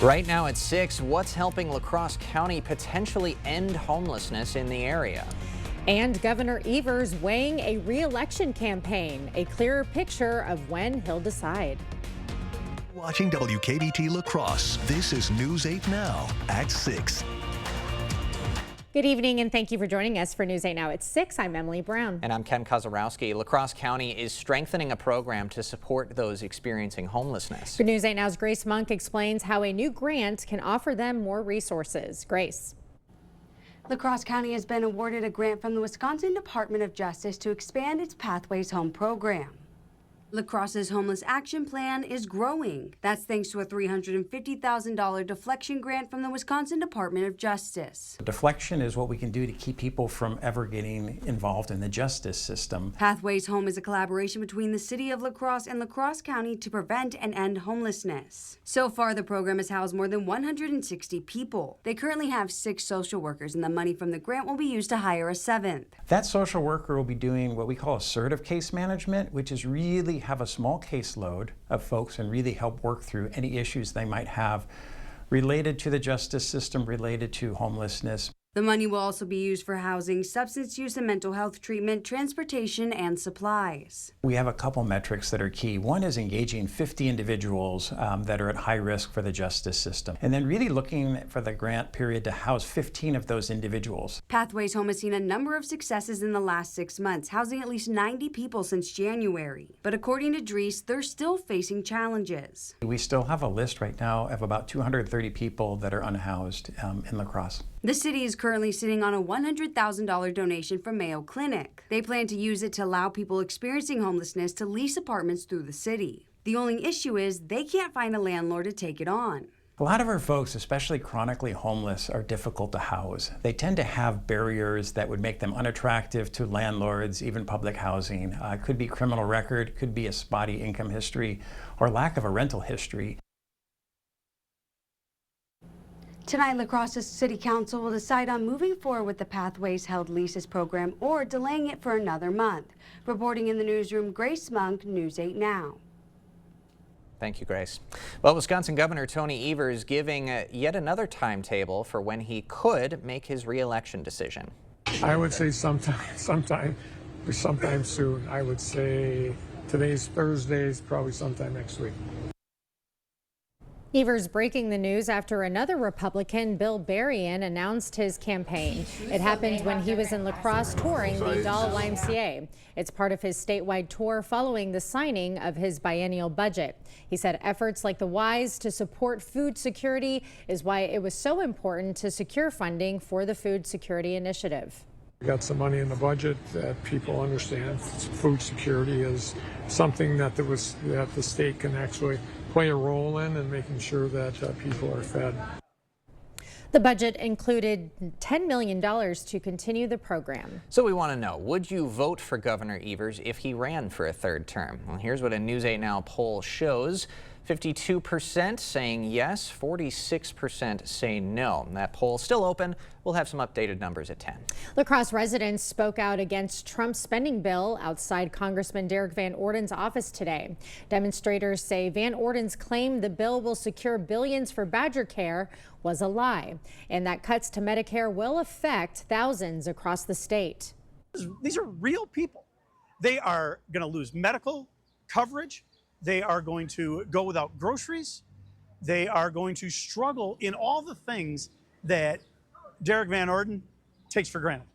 Right now at 6, what's helping La Crosse County potentially end homelessness in the area? And Governor Evers weighing a re-election campaign, a clearer picture of when he'll decide. Watching WKBT La Crosse, this is News 8 Now at 6. Good evening and thank you for joining us for News 8 Now at 6. I'm Emily Brown. And I'm Ken Kozarowski. La Crosse County is strengthening a program to support those experiencing homelessness. For News 8 Now's Grace Monk explains how a new grant can offer them more resources. Grace. La Crosse County has been awarded a grant from the Wisconsin Department of Justice to expand its Pathways Home program. La Crosse's homeless action plan is growing. That's thanks to a $350,000 deflection grant from the Wisconsin Department of Justice. Deflection is what we can do to keep people from ever getting involved in the justice system. Pathways Home is a collaboration between the city of La Crosse and La Crosse County to prevent and end homelessness. So far, the program has housed more than 160 people. They currently have 6 social workers, and the money from the grant will be used to hire a 7th. That social worker will be doing what we call assertive case management, which is really have a small caseload of folks and really help work through any issues they might have related to the justice system, related to homelessness. The money will also be used for housing, substance use and mental health treatment, transportation, and supplies. We have a couple metrics that are key. One is engaging 50 individuals that are at high risk for the justice system, and then really looking for the grant period to house 15 of those individuals. Pathways Home has seen a number of successes in the last 6 months, housing at least 90 people since January. But according to Dries, they're still facing challenges. We still have a list right now of about 230 people that are unhoused in La Crosse. The city is currently sitting on a $100,000 donation from Mayo Clinic. They plan to use it to allow people experiencing homelessness to lease apartments through the city. The only issue is they can't find a landlord to take it on. A lot of our folks, especially chronically homeless, are difficult to house. They tend to have barriers that would make them unattractive to landlords, even public housing. It could be criminal record, could be a spotty income history, or lack of a rental history. Tonight, La Crosse's City Council will decide on moving forward with the Pathways Held Leases program or delaying it for another month. Reporting in the newsroom, Grace Monk, News 8 Now. Thank you, Grace. Well, Wisconsin Governor Tony Evers giving yet another timetable for when he could make his re-election decision. I would say sometime soon. I would say today's Thursday, probably sometime next week. Evers breaking the news after another Republican, Bill Berrien, announced his campaign. It happened when he was in La Crosse touring the Doll YMCA. It's part of his statewide tour following the signing of his biennial budget. He said efforts like the Y's to support food security is why it was so important to secure funding for the Food Security Initiative. We got some money in the budget that people understand. Food security is something that the state can actually play a role in and making sure that people are fed. The budget included $10 million to continue the program. So we want to know, would you vote for Governor Evers if he ran for a 3rd term? Well, here's what a News 8 Now poll shows. 52% saying yes, 46% say no. That poll's still open. We'll have some updated numbers at 10. La Crosse residents spoke out against Trump's spending bill outside Congressman Derek Van Orden's office today. Demonstrators say Van Orden's claim the bill will secure billions for Badger Care was a lie, and that cuts to Medicare will affect thousands across the state. These are real people. They are going to lose medical coverage. They are going to go without groceries. They are going to struggle in all the things that Derek Van Orden takes for granted.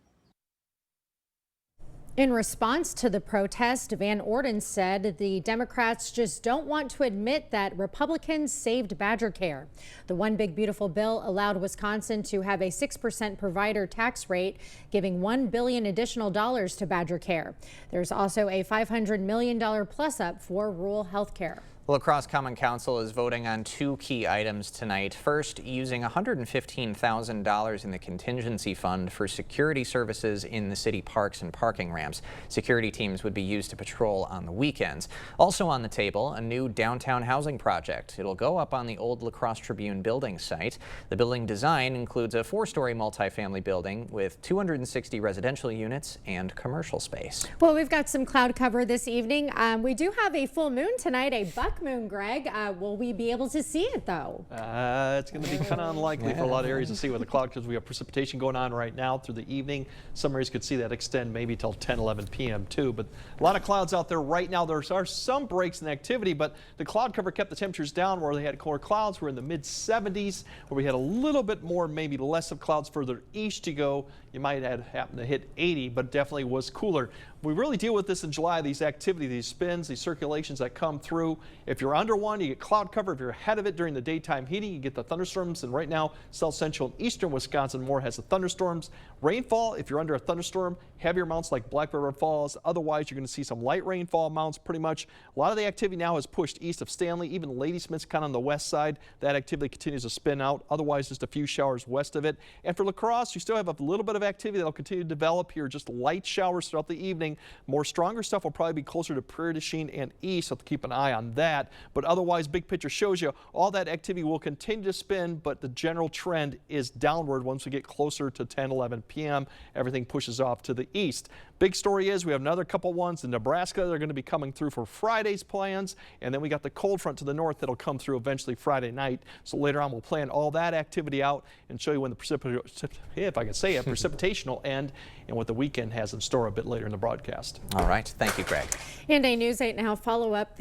In response to the protest, Van Orden said the Democrats just don't want to admit that Republicans saved Badger Care. The One Big Beautiful bill allowed Wisconsin to have a 6% provider tax rate, giving $1 billion additional dollars to Badger Care. There's also a $500 million plus up for rural health care. La Crosse Common Council is voting on 2 key items tonight. First, using $115,000 in the contingency fund for security services in the city parks and parking ramps. Security teams would be used to patrol on the weekends. Also on the table, a new downtown housing project. It'll go up on the old La Crosse Tribune building site. The building design includes a 4-story multifamily building with 260 residential units and commercial space. Well, we've got some cloud cover this evening. We do have a full moon tonight, a buck duck moon, Greg. Will we be able to see it, though? It's going to be kind of unlikely for a lot of areas to see with the cloud because we have precipitation going on right now through the evening. Some areas could see that extend maybe till 10, 11 p.m. too. But a lot of clouds out there right now. There are some breaks in activity, but the cloud cover kept the temperatures down where they had core clouds. We're in the mid-70s, where we had a little bit more, maybe less of clouds further east to go. You might have happened to hit 80, but definitely was cooler. We really deal with this in July, these activity, these spins, these circulations that come through. If you're under one, you get cloud cover. If you're ahead of it during the daytime heating, you get the thunderstorms. And right now, south central and eastern Wisconsin more has the thunderstorms. Rainfall, if you're under a thunderstorm, heavier amounts like Black River Falls. Otherwise, you're going to see some light rainfall amounts pretty much. A lot of the activity now is pushed east of Stanley, even Ladysmith's kind of on the west side. That activity continues to spin out. Otherwise, just a few showers west of it. And for La Crosse, you still have a little bit of activity that will continue to develop here, just light showers throughout the evening. More stronger stuff will probably be closer to Prairie du Chien and east, so keep an eye on that. But otherwise, big picture shows you all that activity will continue to spin, but the general trend is downward once we get closer to 10, 11 p.m. Everything pushes off to the east. Big story is we have another couple ones in Nebraska. They're going to be coming through for Friday's plans, and then we got the cold front to the north that'll come through eventually Friday night. So later on, we'll plan all that activity out and show you when the precipitation will end and what the weekend has in store a bit later in the broadcast. All right. Thank you, Greg. And a News 8 Now follow-up.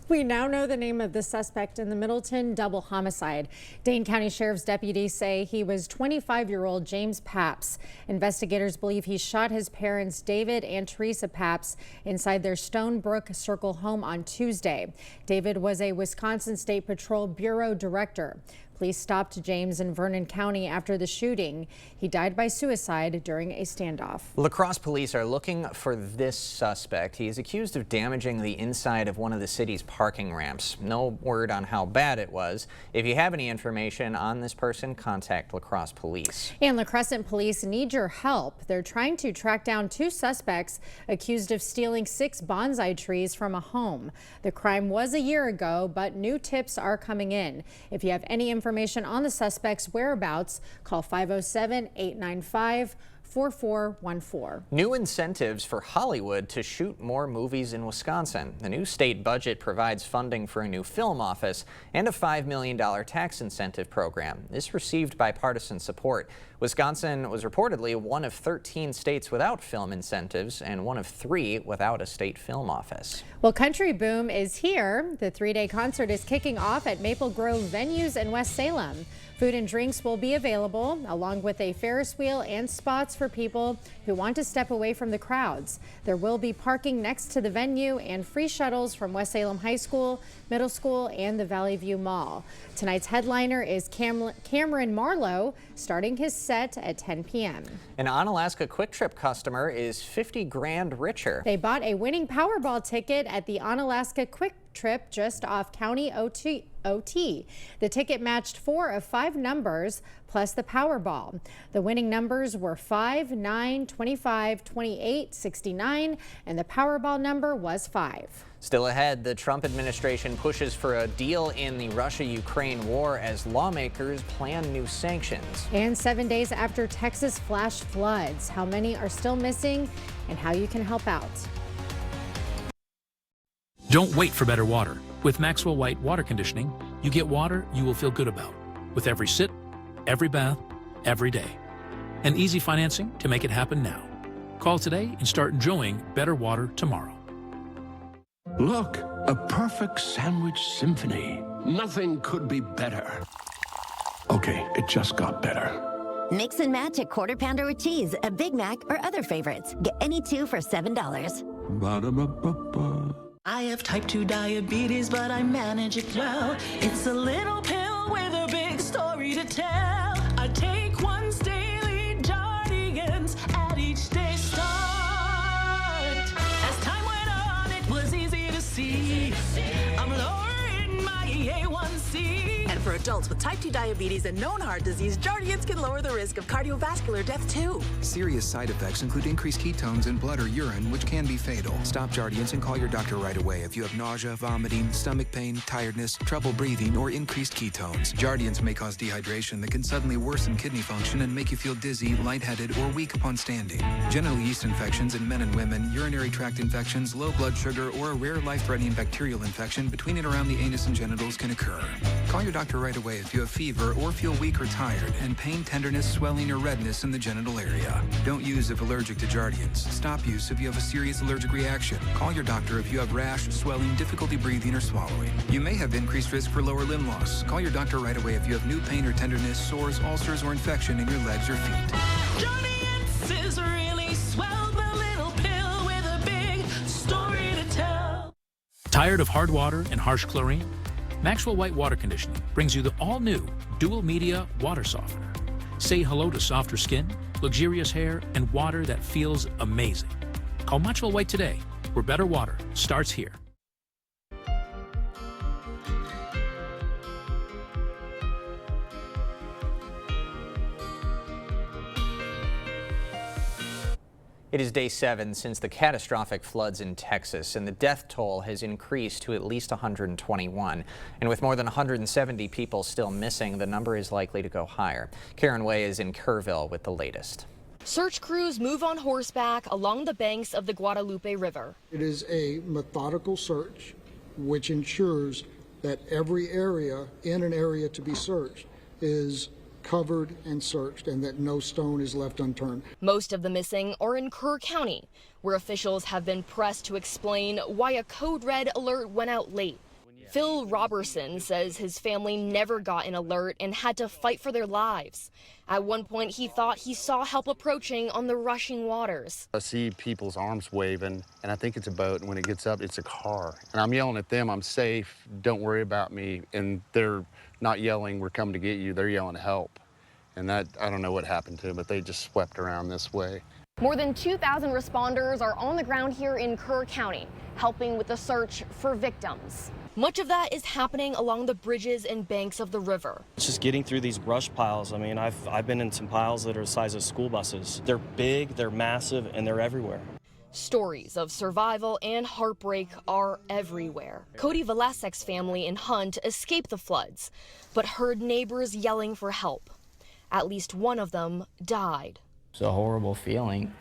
We now know the name of the suspect in the Middleton double homicide. Dane County Sheriff's deputies say he was 25-year-old James Papps. Investigators believe he shot his parents, David and Teresa Papps, inside their Stonebrook Circle home on Tuesday. David was a Wisconsin State Patrol Bureau director. Police stopped James in Vernon County after the shooting. He died by suicide during a standoff. La Crosse police are looking for this suspect. He is accused of damaging the inside of one of the city's parking ramps. No word on how bad it was. If you have any information on this person, contact La Crosse police. And La Crescent police need your help. They're trying to track down 2 suspects accused of stealing 6 bonsai trees from a home. The crime was a year ago, but new tips are coming in. If you have any information on the suspect's whereabouts, call 507-895-4414. New incentives for Hollywood to shoot more movies in Wisconsin. The new state budget provides funding for a new film office and a $5 million tax incentive program. This received bipartisan support. Wisconsin was reportedly one of 13 states without film incentives and one of 3 without a state film office. Well, Country Boom is here. The 3-day concert is kicking off at Maple Grove Venues in West Salem. Food and drinks will be available, along with a Ferris wheel and spots for people who want to step away from the crowds. There will be parking next to the venue and free shuttles from West Salem High School, Middle School, and the Valley View Mall. Tonight's headliner is Cameron Marlowe, starting his set at 10 p.m. An Onalaska Quick Trip customer is 50 grand richer. They bought a winning Powerball ticket at the Onalaska Quick Trip just off County OT. The ticket matched 4 of 5 numbers plus the Powerball. The winning numbers were 5, 9, 25, 28, 69, and the Powerball number was 5. Still ahead, the Trump administration pushes for a deal in the Russia-Ukraine war as lawmakers plan new sanctions. And 7 days after Texas flash floods, how many are still missing and how you can help out. Don't wait for better water. With Maxwell White Water Conditioning, you get water you will feel good about with every sip, every bath, every day. And easy financing to make it happen now. Call today and start enjoying better water tomorrow. Look, a perfect sandwich symphony. Nothing could be better. Okay, it just got better. Mix and match a Quarter Pounder with cheese, a Big Mac, or other favorites. Get any 2 for $7. Ba-da-ba-ba-ba. I have type 2 diabetes, but I manage it well. It's a little pill with a big story to tell. I take once daily Jardians at each day start. As time went on, it was easy to see I'm lowering my A1C. And for adults with type 2 diabetes and known heart disease, Jardiance can lower the risk of cardiovascular death too. Serious side effects include increased ketones in blood or urine, which can be fatal. Stop Jardiance and call your doctor right away if you have nausea, vomiting, stomach pain, tiredness, trouble breathing, or increased ketones. Jardiance may cause dehydration that can suddenly worsen kidney function and make you feel dizzy, lightheaded, or weak upon standing. Genital yeast infections in men and women, urinary tract infections, low blood sugar, or a rare life-threatening bacterial infection between and around the anus and genitals can occur. Call your doctor right away if you have fever or feel weak or tired and pain, tenderness, swelling, or redness in the genital area. Don't use if allergic to Jardiance. Stop use if you have a serious allergic reaction. Call your doctor if you have rash, swelling, difficulty breathing, or swallowing. You may have increased risk for lower limb loss. Call your doctor right away if you have new pain or tenderness, sores, ulcers, or infection in your legs or feet. Jardiance is really swell, the little pill with a big story to tell. Tired of hard water and harsh chlorine? Maxwell White Water Conditioning brings you the all-new Dual Media Water Softener. Say hello to softer skin, luxurious hair, and water that feels amazing. Call Maxwell White today, where better water starts here. It is day 7 since the catastrophic floods in Texas, and the death toll has increased to at least 121. And with more than 170 people still missing, the number is likely to go higher. Karen Way is in Kerrville with the latest. Search crews move on horseback along the banks of the Guadalupe River. It is a methodical search which ensures that every area in an area to be searched is covered and searched and that no stone is left unturned. Most of the missing are in Kerr County, where officials have been pressed to explain why a code red alert went out late. Phil Robertson says his family never got an alert and had to fight for their lives. At one point, he thought he saw help approaching on the rushing waters. I see people's arms waving, and I think it's a boat, and when it gets up, it's a car. And I'm yelling at them, I'm safe, don't worry about me. And they're not yelling, we're coming to get you, they're yelling help. And that, I don't know what happened to them, but they just swept around this way. More than 2,000 responders are on the ground here in Kerr County, helping with the search for victims. Much of that is happening along the bridges and banks of the river. It's just getting through these brush piles. I mean, I've been in some piles that are the size of school buses. They're big, they're massive, and they're everywhere. Stories of survival and heartbreak are everywhere. Cody Velasek's family in Hunt escaped the floods, but heard neighbors yelling for help. At least one of them died. It's a horrible feeling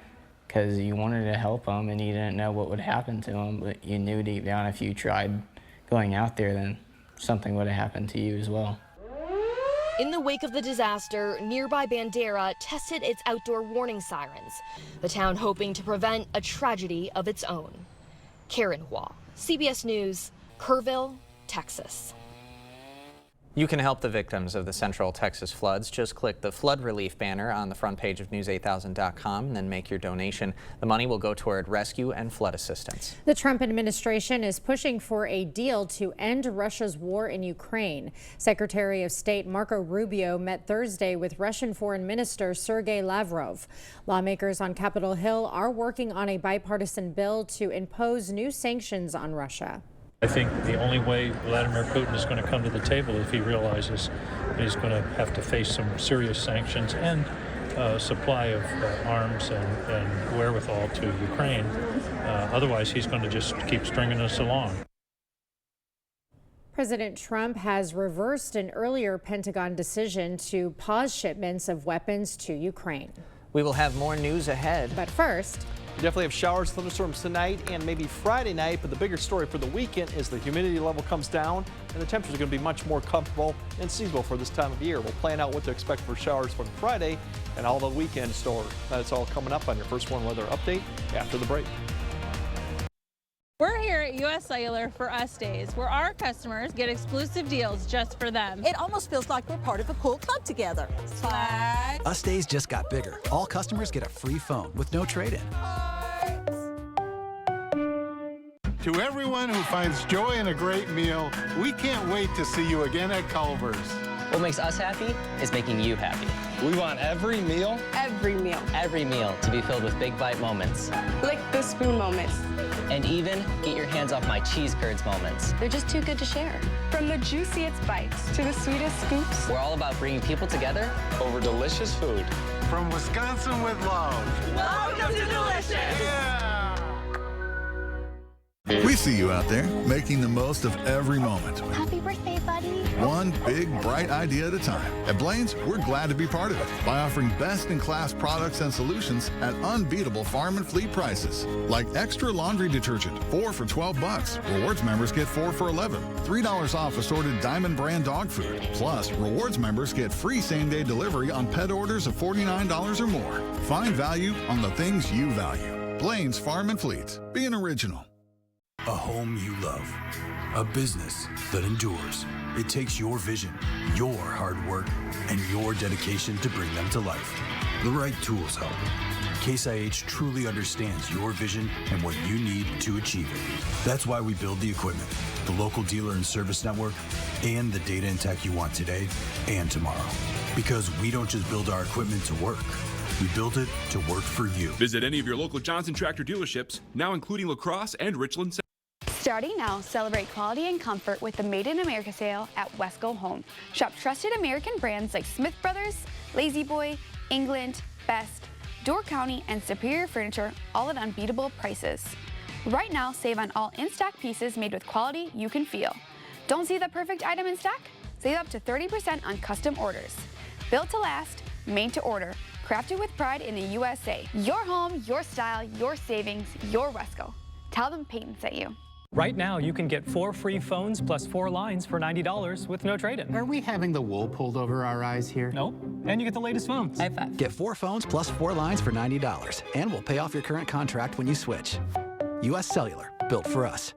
because you wanted to help them and you didn't know what would happen to them, but you knew deep down if you tried going out there, then something would have happened to you as well. In the wake of the disaster, nearby Bandera tested its outdoor warning sirens, the town hoping to prevent a tragedy of its own. Karen Hua, CBS News, Kerrville, Texas. You can help the victims of the Central Texas floods. Just click the flood relief banner on the front page of news8000.com and then make your donation. The money will go toward rescue and flood assistance. The Trump administration is pushing for a deal to end Russia's war in Ukraine. Secretary of State Marco Rubio met Thursday with Russian Foreign Minister Sergei Lavrov. Lawmakers on Capitol Hill are working on a bipartisan bill to impose new sanctions on Russia. I think the only way Vladimir Putin is going to come to the table if he realizes that he's going to have to face some serious sanctions and supply of arms and wherewithal to Ukraine. Otherwise, he's going to just keep stringing us along. President Trump has reversed an earlier Pentagon decision to pause shipments of weapons to Ukraine. We will have more news ahead. But first, we definitely have showers, thunderstorms tonight and maybe Friday night, but the bigger story for the weekend is the humidity level comes down and the temperatures are going to be much more comfortable and seasonable for this time of year. We'll plan out what to expect for showers for Friday and all the weekend store. That's all coming up on your First One Weather Update after the break. We're here at U.S. Cellular for Us Days, where our customers get exclusive deals just for them. It almost feels like we're part of a cool club together. Swag. Us Days just got bigger. All customers get a free phone with no trade-in. To everyone who finds joy in a great meal, we can't wait to see you again at Culver's. What makes us happy is making you happy. We want every meal to be filled with big bite moments. Lick the spoon moments. And even get your hands off my cheese curds moments. They're just too good to share. From the juiciest bites to the sweetest scoops. We're all about bringing people together over delicious food. From Wisconsin with love. Welcome to Delicious! We see you out there making the most of every moment. Happy birthday, buddy. One big, bright idea at a time. At Blaine's, we're glad to be part of it by offering best-in-class products and solutions at unbeatable farm and fleet prices. Like extra laundry detergent, 4 for $12. Rewards members get 4 for $11. $3 off assorted Diamond brand dog food. Plus, rewards members get free same-day delivery on pet orders of $49 or more. Find value on the things you value. Blaine's Farm and Fleet. Be an original. A home you love. A business that endures. It takes your vision, your hard work, and your dedication to bring them to life. The right tools help. Case IH truly understands your vision and what you need to achieve it. That's why we build the equipment, the local dealer and service network, and the data and tech you want today and tomorrow. Because we don't just build our equipment to work. We build it to work for you. Visit any of your local Johnson Tractor dealerships, now including La Crosse and Richland. Starting now, celebrate quality and comfort with the Made in America sale at Wesco Home. Shop trusted American brands like Smith Brothers, Lazy Boy, England, Best, Door County, and Superior Furniture, all at unbeatable prices. Right now, save on all in-stock pieces made with quality you can feel. Don't see the perfect item in stock? Save up to 30% on custom orders. Built to last, made to order, crafted with pride in the USA. Your home, your style, your savings, your Wesco. Tell them Peyton sent you. Right now, you can get 4 free phones plus 4 lines for $90 with no trade-in. Are we having the wool pulled over our eyes here? No, and you get the latest phones. Get 4 phones plus 4 lines for $90, and we'll pay off your current contract when you switch. U.S. Cellular, built for us.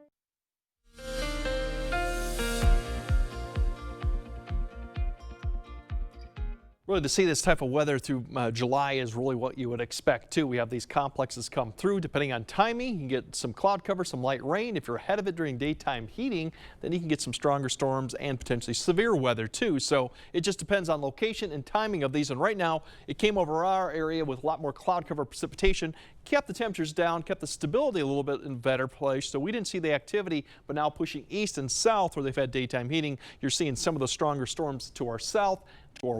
Really, to see this type of weather through July is really what you would expect, too. We have these complexes come through. Depending on timing, you can get some cloud cover, some light rain. If you're ahead of it during daytime heating, then you can get some stronger storms and potentially severe weather, too. So it just depends on location and timing of these. And right now, it came over our area with a lot more cloud cover precipitation, kept the temperatures down, kept the stability a little bit in a better place. So we didn't see the activity, but now pushing east and south where they've had daytime heating, you're seeing some of the stronger storms to our south, to our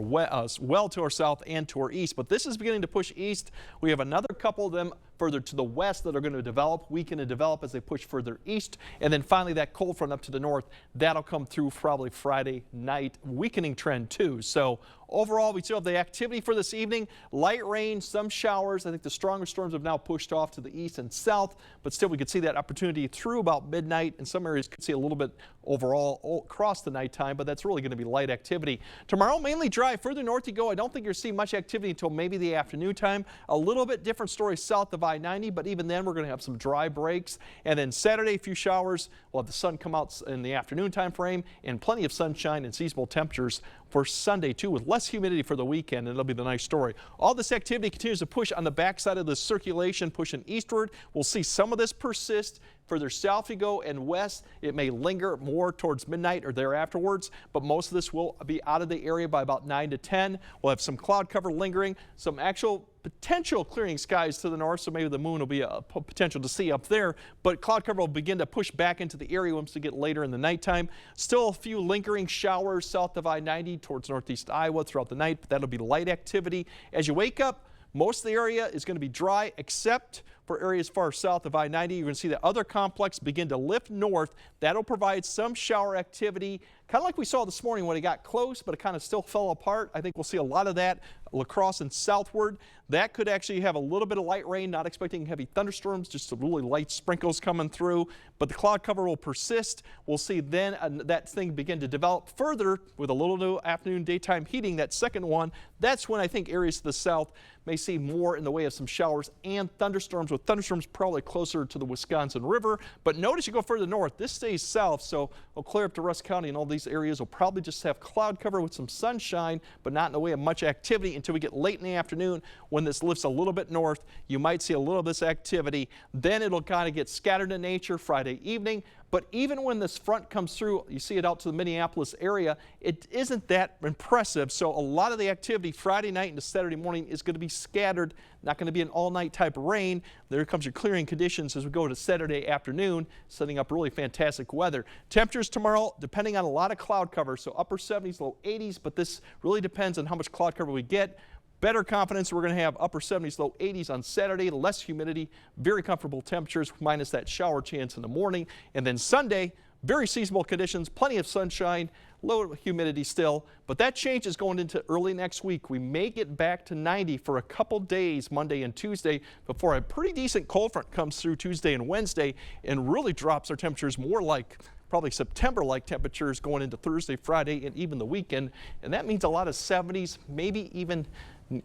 well to our south and to our east. But this is beginning to push east. We have another couple of them further to the west that are going to develop, weaken and develop as they push further east. And then finally that cold front up to the north, that'll come through probably Friday night, weakening trend too. So overall, we still have the activity for this evening. Light rain, some showers. I think the stronger storms have now pushed off to the east and south, but still we could see that opportunity through about midnight. In some areas could see a little bit overall across the nighttime, but that's really going to be light activity. Tomorrow, mainly dry. Further north you go, I don't think you're seeing much activity until maybe the afternoon time. A little bit different story south of I-90, but even then we're going to have some dry breaks. And then Saturday, a few showers. We'll have the sun come out in the afternoon time frame and plenty of sunshine and seasonable temperatures for Sunday too, with less humidity for the weekend, and it'll be the nice story. All this activity continues to push on the backside of the circulation, pushing eastward. We'll see some of this persist. Further south you go and west, it may linger more towards midnight or thereafterwards, but most of this will be out of the area by about 9 to 10. We'll have some cloud cover lingering, some actual potential clearing skies to the north, so maybe the moon will be a potential to see up there, but cloud cover will begin to push back into the area once we get later in the nighttime. Still a few lingering showers south of I-90 towards northeast Iowa throughout the night, but that'll be light activity. As you wake up, most of the area is going to be dry except for areas far south of I-90. You're going to see the other complex begin to lift north. That'll provide some shower activity, kind of like we saw this morning when it got close, but it kind of still fell apart. I think we'll see a lot of that La Crosse and southward. That could actually have a little bit of light rain, not expecting heavy thunderstorms, just some really light sprinkles coming through, but the cloud cover will persist. We'll see then that thing begin to develop further with a little afternoon daytime heating. That second one, that's when I think areas to the south may see more in the way of some showers and thunderstorms, with thunderstorms probably closer to the Wisconsin River. But notice you go further north, this stays south, so it'll clear up to Rusk County, and all these areas will probably just have cloud cover with some sunshine, but not in the way of much activity until we get late in the afternoon. When this lifts a little bit north, you might see a little of this activity. Then it'll kind of get scattered in nature Friday evening, But even when this front comes through, you see it out to the Minneapolis area, it isn't that impressive. So a lot of the activity Friday night into Saturday morning is going to be scattered, not going to be an all-night type of rain. There comes your clearing conditions as we go to Saturday afternoon, setting up really fantastic weather. Temperatures tomorrow, depending on a lot of cloud cover, so upper 70s, low 80s, but this really depends on how much cloud cover we get. Better confidence we're going to have upper 70s, low 80s on Saturday, less humidity, very comfortable temperatures minus that shower chance in the morning. And then Sunday, very seasonable conditions, plenty of sunshine, low humidity still, but that changes going into early next week. We may get back to 90 for a couple days, Monday and Tuesday, before a pretty decent cold front comes through Tuesday and Wednesday and really drops our temperatures more like probably September-like temperatures going into Thursday, Friday, and even the weekend. And that means a lot of 70s, maybe even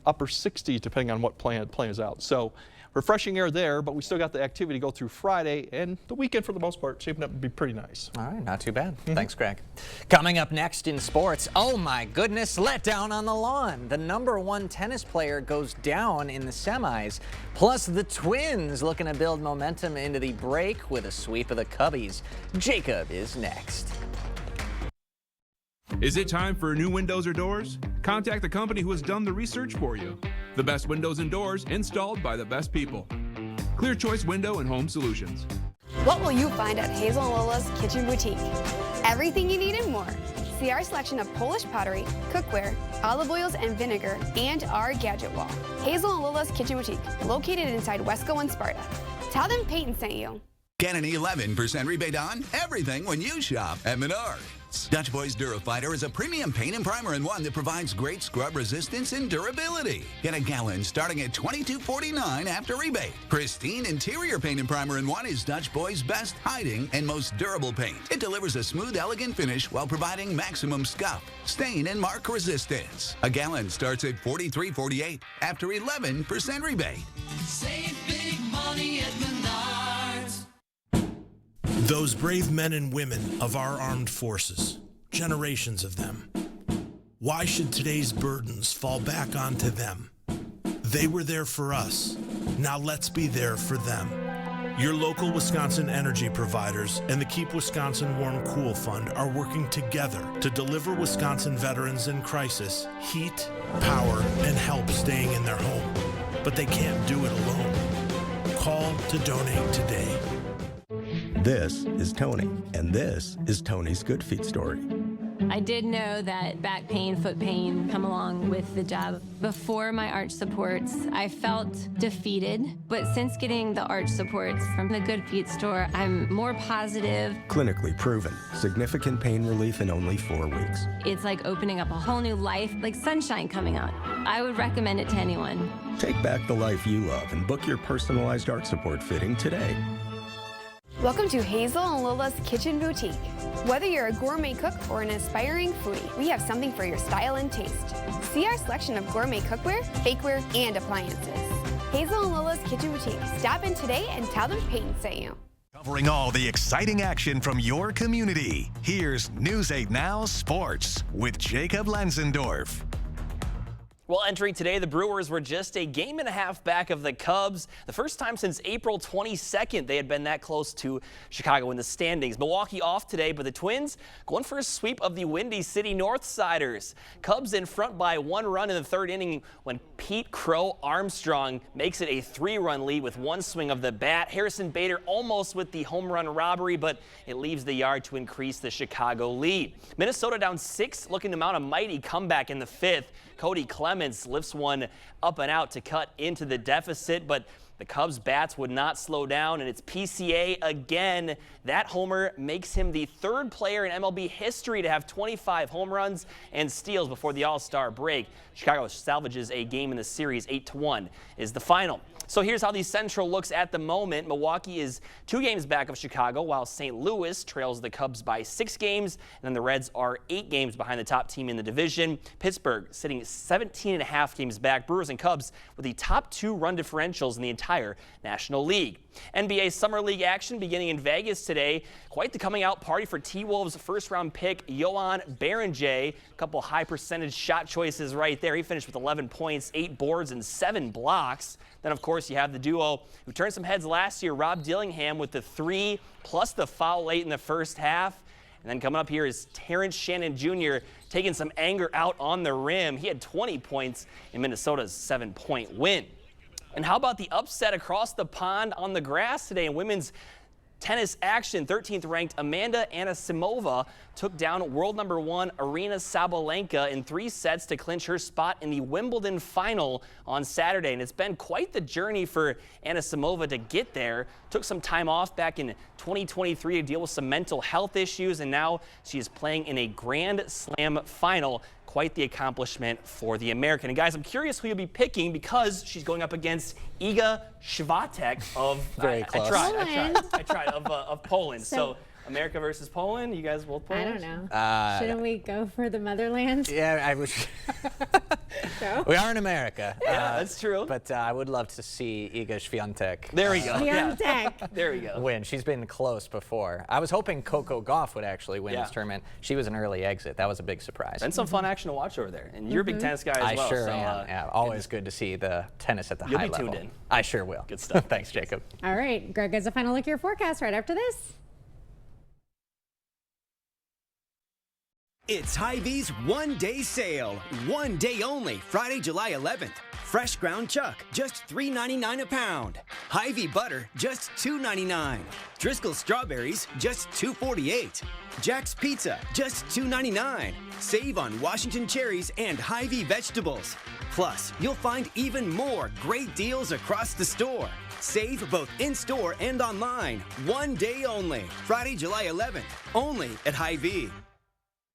upper 60s, depending on what plans out. So refreshing air there, but we still got the activity to go through Friday, and the weekend for the most part shaping up to be pretty nice. All right, not too bad. Thanks, Greg. Coming up next in sports, oh my goodness, letdown on the lawn. The #1 tennis player goes down in the semis. Plus, the Twins looking to build momentum into the break with a sweep of the Cubbies. Jacob is next. Is it time for new windows or doors? Contact the company who has done the research for you. The best windows and doors installed by the best people. Clear Choice Window and Home Solutions. What will you find at Hazel and Lola's Kitchen Boutique? Everything you need and more. See our selection of Polish pottery, cookware, olive oils and vinegar, and our gadget wall. Hazel and Lola's Kitchen Boutique, located inside Wesco and Sparta. Tell them Peyton sent you. Get an 11% rebate on everything when you shop at Menards. Dutch Boys Durafighter is a premium paint and primer in one that provides great scrub resistance and durability. Get a gallon starting at $22.49 after rebate. Pristine interior paint and primer in one is Dutch Boys' best hiding and most durable paint. It delivers a smooth, elegant finish while providing maximum scuff, stain, and mark resistance. A gallon starts at $43.48 after 11% rebate. Save big money at Menards. Those brave men and women of our armed forces, generations of them. Why should today's burdens fall back onto them? They were there for us. Now let's be there for them. Your local Wisconsin energy providers and the Keep Wisconsin Warm Cool Fund are working together to deliver Wisconsin veterans in crisis heat, power, and help staying in their home. But they can't do it alone. Call to donate today. This is Tony, and this is Tony's Good Feet story. I did know that back pain, foot pain come along with the job. Before my arch supports, I felt defeated, but since getting the arch supports from the Good Feet store, I'm more positive. Clinically proven, significant pain relief in only 4 weeks. It's like opening up a whole new life, like sunshine coming out. I would recommend it to anyone. Take back the life you love and book your personalized arch support fitting today. Welcome to Hazel and Lola's Kitchen Boutique. Whether you're a gourmet cook or an aspiring foodie, we have something for your style and taste. See our selection of gourmet cookware, bakeware, and appliances. Hazel and Lola's Kitchen Boutique. Stop in today and tell them Peyton sent you. Covering all the exciting action from your community, here's News 8 Now Sports with Jacob Lenzendorf. Well, entering today, the Brewers were just a game and a half back of the Cubs. The first time since April 22nd they had been that close to Chicago in the standings. Milwaukee off today, but the Twins going for a sweep of the Windy City Northsiders. Cubs in front by 1 run in the 3rd inning when Pete Crow Armstrong makes it a 3-run lead with 1 swing of the bat. Harrison Bader almost with the home run robbery, but it leaves the yard to increase the Chicago lead. Minnesota down 6, looking to mount a mighty comeback in the 5th. Cody Clemens lifts one up and out to cut into the deficit, but the Cubs bats would not slow down, and it's PCA again. That homer makes him the 3rd player in MLB history to have 25 home runs and steals before the All-Star break. Chicago salvages a game in the series. 8-1 is the final. So here's how the Central looks at the moment. Milwaukee is 2 games back of Chicago, while St. Louis trails the Cubs by 6 games, and then the Reds are 8 games behind the top team in the division. Pittsburgh sitting 17.5 games back. Brewers and Cubs with the top 2 run differentials in the entire entire National League. NBA Summer League action beginning in Vegas today. Quite the coming out party for T-Wolves first-round pick Johan Berenjay. A couple high percentage shot choices right there. He finished with 11 points, 8 boards, and 7 blocks. Then, of course, you have the duo who turned some heads last year, Rob Dillingham with the 3 plus the foul late in the first half. And then coming up here is Terrence Shannon Jr. taking some anger out on the rim. He had 20 points in Minnesota's 7-point win. And how about the upset across the pond on the grass today in women's tennis action? 13th ranked Amanda Anisimova took down world number 1 Aryna Sabalenka in 3 sets to clinch her spot in the Wimbledon final on Saturday. And it's been quite the journey for Anisimova to get there. Took some time off back in 2023 to deal with some mental health issues, and now she is playing in a Grand Slam final. Quite the accomplishment for the American. And guys, I'm curious who you'll be picking because she's going up against Iga Świątek of Very close. I tried of Poland. So America versus Poland. You guys both Polish? I don't know. Shouldn't we go for the motherland? Yeah, I wish. We are in America. Yeah, that's true. But I would love to see Iga Świątek. There we go. There we go. Win. She's been close before. I was hoping Coco Gauff would actually win this tournament. She was an early exit. That was a big surprise. And some fun action to watch over there. And you're a big tennis guy as well. I sure so, am. Yeah, always good to see the tennis at the high level. You'll be tuned in. I sure will. Good stuff. Thanks, Jacob. All right, Greg has a final look at your forecast right after this. It's Hy-Vee's one-day sale. One day only, Friday, July 11th. Fresh ground chuck, just $3.99 a pound. Hy-Vee butter, just $2.99. Driscoll's strawberries, just $2.48. Jack's Pizza, just $2.99. Save on Washington cherries and Hy-Vee vegetables. Plus, you'll find even more great deals across the store. Save both in-store and online. One day only, Friday, July 11th. Only at Hy-Vee.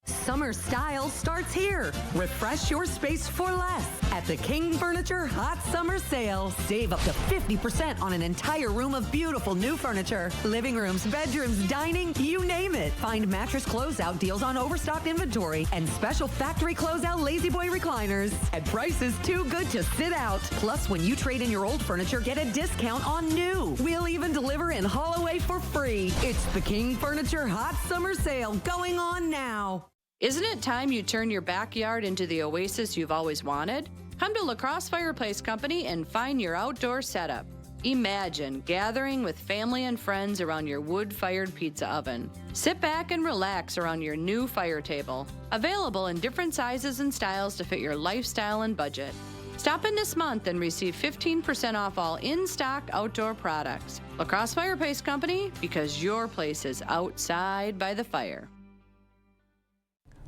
Summer style starts here. Refresh your space for less at the King Furniture Hot Summer Sale. Save up to 50% on an entire room of beautiful new furniture. Living rooms, bedrooms, dining, you name it. Find mattress closeout deals on overstocked inventory and special factory closeout Lazy Boy recliners at prices too good to sit out. Plus, when you trade in your old furniture, get a discount on new. We'll even deliver and haul away for free. It's the King Furniture Hot Summer Sale going on now. Isn't it time you turn your backyard into the oasis you've always wanted? Come to La Crosse Fireplace Company and find your outdoor setup. Imagine gathering with family and friends around your wood-fired pizza oven. Sit back and relax around your new fire table. Available in different sizes and styles to fit your lifestyle and budget. Stop in this month and receive 15% off all in-stock outdoor products. La Crosse Fireplace Company, because your place is outside by the fire.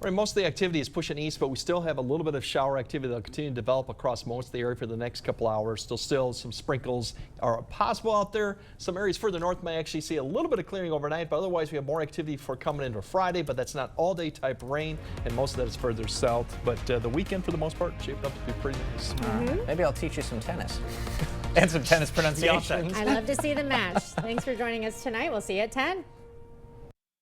Right, most of the activity is pushing east, but we still have a little bit of shower activity that will continue to develop across most of the area for the next couple hours. Still some sprinkles are possible out there. Some areas further north may actually see a little bit of clearing overnight, but otherwise we have more activity for coming into Friday, but that's not all-day type rain, and most of that is further south. But the weekend, for the most part, shaped up to be pretty nice. Maybe I'll teach you some tennis. And some tennis pronunciations. I love to see the match. Thanks for joining us tonight. We'll see you at 10.